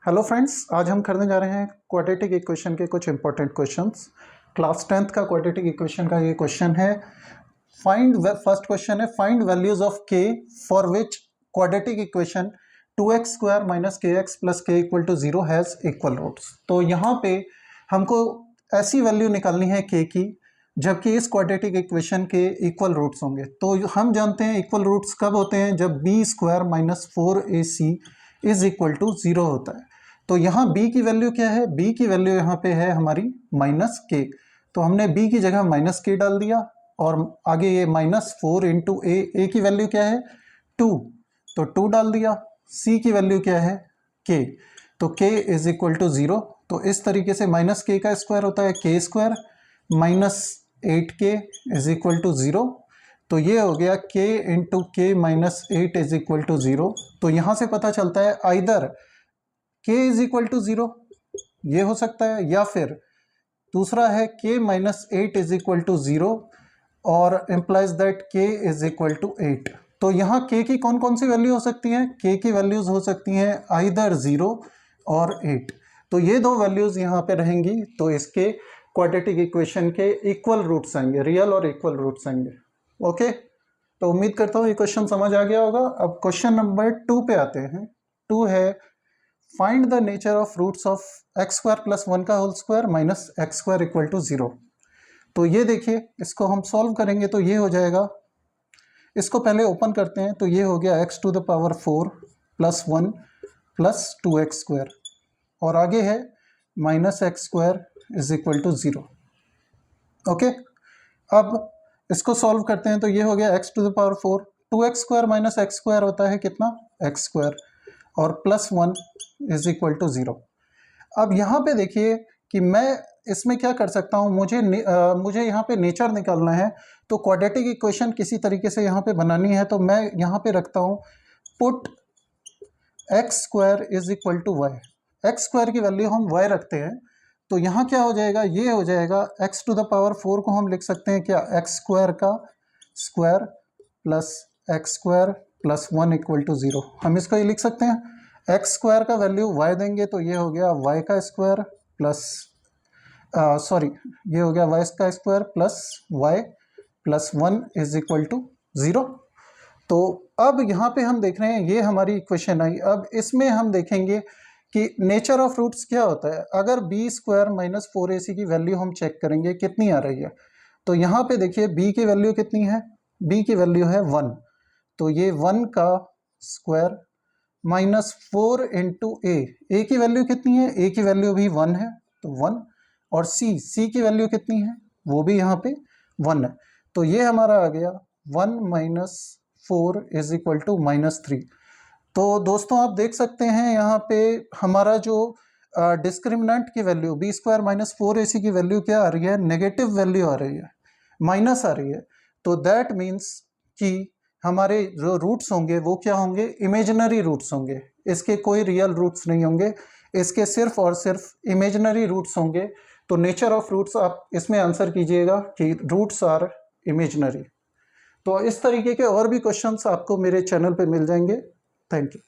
Hello friends, आज हम करने जा रहे हैं क्वाड्रेटिक इक्वेशन के कुछ इंपॉर्टेंट क्वेश्चंस। क्लास 10th का क्वाड्रेटिक इक्वेशन का ये क्वेश्चन है। फर्स्ट क्वेश्चन है find values of K for which quadratic equation 2x square minus K X plus K equal to 0 has equal roots. तो यहाँ पे हमको ऐसी वैल्यू निकालनी है के की जबकि इस क्वाड्रेटिक इक्वेशन के इक्वल रूट्स होंगे। तो हम जानते हैं इक्वल रूट्स कब होते हैं, जब B square minus 4ac is equal to 0 होता है। तो यहाँ b की वैल्यू क्या है, b की वैल्यू यहाँ पे है हमारी माइनस के। तो हमने b की जगह माइनस के डाल दिया और आगे ये -4 इंटू ए की वैल्यू क्या है 2, तो 2 डाल दिया। c की वैल्यू क्या है k, तो k इज इक्वल टू 0। तो इस तरीके से माइनस के का स्क्वायर होता है K square minus 8k is equal to 0। तो ये हो गया k into K minus 8 is equal to 0। तो यहाँ से पता चलता है either k is equal to 0 ये हो सकता है, या फिर दूसरा है k minus 8 is equal to 0 और implies that k is equal to 8। तो यहाँ k की कौन कौन सी वैल्यू हो सकती हैं, k की वैल्यूज हो सकती हैं आइदर 0 और 8। तो ये दो वैल्यूज यहाँ पे रहेंगी। तो इसके क्वाड्रेटिक इक्वेशन के इक्वल रूट्स आएंगे, रियल और इक्वल रूट्स आएंगे। ओके, तो उम्मीद करता हूँ ये क्वेश्चन समझ आ गया होगा। अब क्वेश्चन नंबर 2 पे आते हैं। 2 है find the nature of roots of X square plus 1 का whole square minus X square equal to 0। तो ये देखिए, इसको हम सॉल्व करेंगे तो ये हो जाएगा, इसको पहले ओपन करते हैं। तो ये हो गया x to the power 4 plus 1 plus 2x square और आगे है minus X square is equal to 0। Okay, अब इसको सॉल्व करते हैं तो ये हो गया x to the power 4, 2x square minus X square होता है कितना एक्स स्क्वायर और प्लस 1 इज इक्वल टू 0। अब यहाँ पे देखिए कि मैं इसमें क्या कर सकता हूँ, मुझे यहाँ पे नेचर निकालना है। तो क्वाड्रेटिक इक्वेशन किसी तरीके से यहाँ पे बनानी है, तो मैं यहाँ पे रखता हूँ put X square is equal to Y. X square की वैल्यू हम y रखते हैं। तो यहाँ क्या हो जाएगा, ये हो जाएगा x टू द पावर 4 को हम लिख सकते हैं क्या एक्स स्क्वायर का square plus X square plus 1 equal to 0। हम इसको ये लिख सकते हैं एक्स स्क्वायर का वैल्यू y देंगे तो ये हो गया y का स्क्वायर प्लस ये हो गया y का square plus y plus 1 is equal to 0। तो अब यहाँ पे हम देख रहे हैं ये हमारी इक्वेशन आई। अब इसमें हम देखेंगे कि नेचर ऑफ रूट्स क्या होता है। अगर बी स्क्वायर माइनस 4ac की वैल्यू हम चेक करेंगे कितनी आ रही है। तो यहाँ पे देखिए b की वैल्यू कितनी है, b की वैल्यू है 1। तो ये 1 का स्क्वायर माइनस 4 इंटू ए की वैल्यू कितनी है, a की वैल्यू भी 1 है तो 1, और c की वैल्यू कितनी है वो भी यहाँ पे 1 है। तो ये हमारा आ गया 1 माइनस 4 इज इक्वल टू -3। तो दोस्तों आप देख सकते हैं यहाँ पे हमारा जो डिस्क्रिमिनेंट की value B square minus 4ac की वैल्यू क्या आ रही है, नेगेटिव वैल्यू आ रही है, माइनस आ रही है। तो दैट मीन्स कि हमारे जो रूट्स होंगे वो क्या होंगे, इमेजिनरी रूट्स होंगे। इसके कोई रियल रूट्स नहीं होंगे, इसके सिर्फ और सिर्फ इमेजिनरी रूट्स होंगे। तो नेचर ऑफ रूट्स आप इसमें आंसर कीजिएगा कि रूट्स आर इमेजिनरी। तो इस तरीके के और भी क्वेश्चंस आपको मेरे चैनल पे मिल जाएंगे। Thank you.